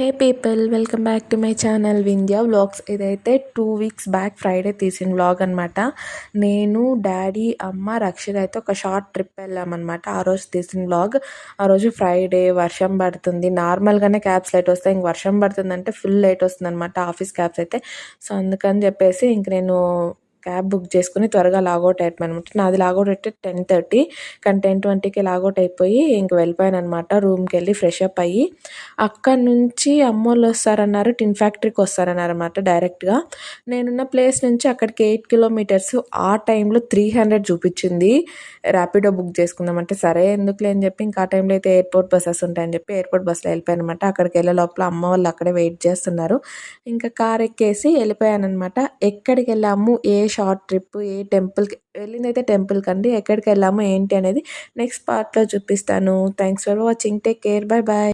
Hey people, welcome back to my channel Vindhya vlogs. ఇదైతే 2 weeks back Friday తీసిన vlog అనమాట. నేను, డాడీ, అమ్మ, రక్షిత అయితే ఒక షార్ట్ ట్రిప్ వెళ్ళామన్నమాట. ఆ రోజు తీసిన వ్లాగ్. ఆ రోజు ఫ్రైడే, వర్షం పడుతుంది. నార్మల్గానే క్యాబ్స్ లేట్ వస్తాయి, ఇంక వర్షం పడుతుందంటే ఫుల్ లేట్ వస్తుంది అనమాట ఆఫీస్ క్యాబ్స్ అయితే. సో అందుకని చెప్పేసి ఇంక నేను క్యాబ్ బుక్ చేసుకుని త్వరగా లాగౌట్ అయిపోయానమాట. నాది లాగౌట్ అయితే 10:30, కానీ 10:20కి లాగౌట్ అయిపోయి ఇంక వెళ్ళిపోయాను అనమాట. రూమ్కి వెళ్ళి ఫ్రెష్ అప్ అయ్యి అక్కడ నుంచి అమ్మోళ్ళు వస్తారన్నారు, టిన్ ఫ్యాక్టరీకి వస్తారన్నారు అనమాట డైరెక్ట్గా. నేనున్న ప్లేస్ నుంచి అక్కడికి 8 కిలోమీటర్స్. ఆ టైంలో 300 చూపించింది. ర్యాపిడో బుక్ చేసుకుందామంటే సరే ఎందుకులే అని చెప్పి ఇంకా ఆ టైంలో అయితే ఎయిర్పోర్ట్ బస్సెస్ ఉంటాయని చెప్పి ఎయిర్పోర్ట్ బస్సులో వెళ్ళిపోయాను అనమాట. అక్కడికి వెళ్ళే లోపల అమ్మ వాళ్ళు అక్కడే వెయిట్ చేస్తున్నారు. ఇంకా కార్ ఎక్కేసి వెళ్ళిపోయాను అనమాట. ఎక్కడికి వెళ్ళాము, ఏ షార్ట్ ట్రిప్, ఏ టెంపుల్కి వెళ్ళింది అయితే టెంపుల్కి అండి. ఎక్కడికి వెళ్ళాము ఏంటి అనేది నెక్స్ట్ పార్ట్లో చూపిస్తాను. Thanks for watching. Take care. Bye bye.